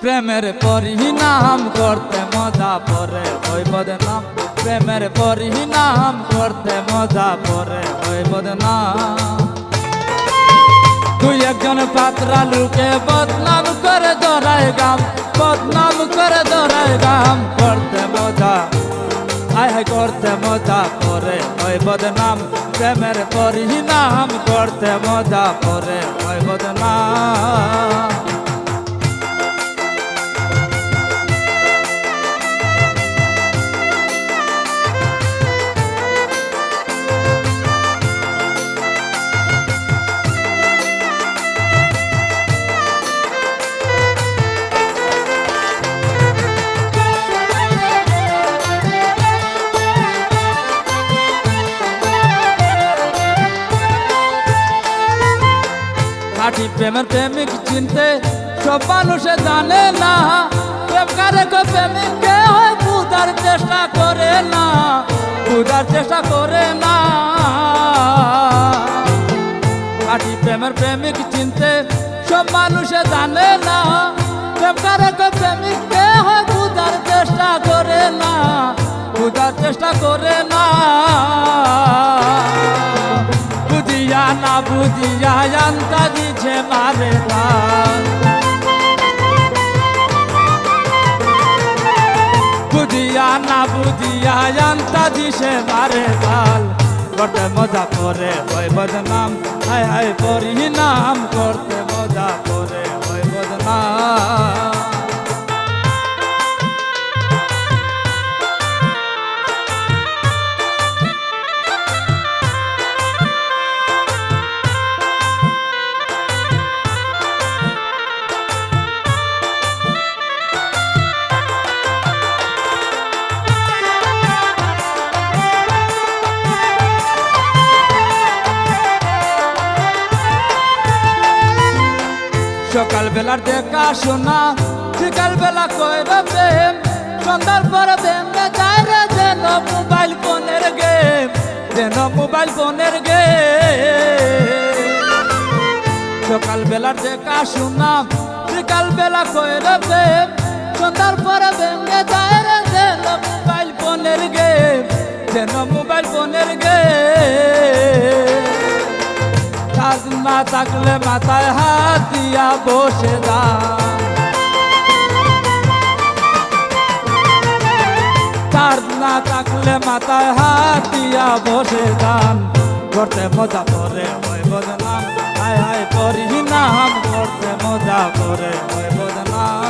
প্রেমের পরিণাম করতে মজা পরে ওই বদনাম, প্রেমের পরিণাম করতে মজা পরে ওই বদনাম। দুই একজন পাত্রা লোকে বদনাম করে ধরায় গাম, বদনাম করে ধরায় গাম, করতে মজা হায় হায় করতে মজা পরে ওই বদনাম, প্রেমের পরিণাম করতে মজা পরে ওই বদনাম। খাঁটি প্রেমের প্রেমিক চিনতে সব মানুষে জানে না, প্রেম কারে গো প্রেমিক কে হয় বুঝার চেষ্টা করে না, বুঝার চেষ্টা করে না। খাঁটি প্রেমের প্রেমিক চিনতে সব মানুষে জানে না, প্রেম কারে গো প্রেমিক কে হয় বুঝার চেষ্টা করে না, বুঝার চেষ্টা করে না। বুঝিয়া না বুঝিয়া জানতা দিছে মারে গাল, বুঝিয়া না বুঝিয়া জানতা দিছে মারে গাল, করতে মজা করে ওই বদনাম, হায় হায় পরিণাম করতে মজা করে ওই বদনাম। সকাল বেলার দেখা শোনা বিকাল বেলা কইর প্রেম, সন্ধ্যার পরে ভেঙে যায় রে যেন মোবাইল ফোনের গেম, যেন মোবাইল ফোনের গেম। সকাল বেলার দেখা শোনা বিকাল বেলা কইর প্রেম, সন্ধ্যার পরে ভেঙে যায় রে যেন মোবাইল ফোনের গেম, যেন মোবাইল ফোনের গেম। কাজ না থাকলে মাথায় হাত দিয়া বসে যা, কাজ না থাকলে মাথায় হাত দিয়া বসে যান, করতে মজা করে ওই বদনাম, হায় হায় পরিণাম করতে মজা করে ওই বদনাম।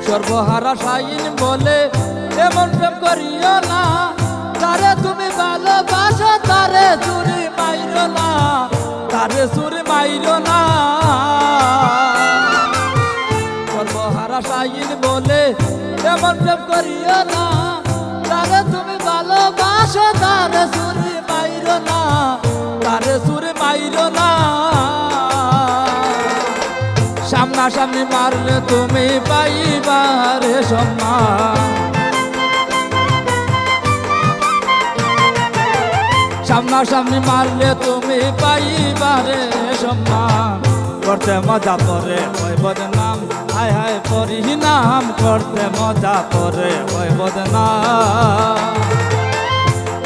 সর্বহারা শাইন বলে এমন প্রেম করিও না, তারে তুমি ভালোবাসো তারে চুরি মাইরো না, তারে চুরি মাইরো না। সর্বহারা শাইন বলে এমন প্রেম করিও না, তারে তুমি ভালোবাসো তারে চুরি মাইরো না, তারে চুরি মাইরো না। সামনাসামনি মারলে তুমি পাইবারে সম্মান, সামনাসামনি মারলে তুমি পাইবারে সম্মান, করতে মজা পরে ওই বদনাম, হায় হায় পরিণাম করতে মজা পরে ওই বদনাম।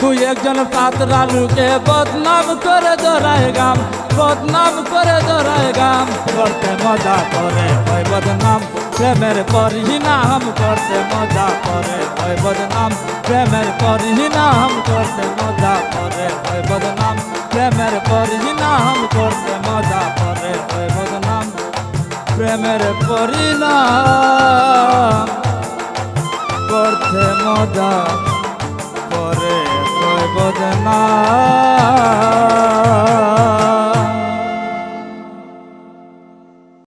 তুই একজন পাতরা লোকে বদনাম করে ধরায় গাম, বদনাম করে ধরায় গাম, করতে মজা করে ওই বদনাম, প্রেমের পরিণাম করতে মজা করে ওই বদনাম, প্রেমের পরিণাম করতে মজা করে ওই বদনাম, প্রেমের পরিণাম করতে মজা করে ওই বদনাম, প্রেমের পরিণাম করতে মজা করে ওই বদনাম।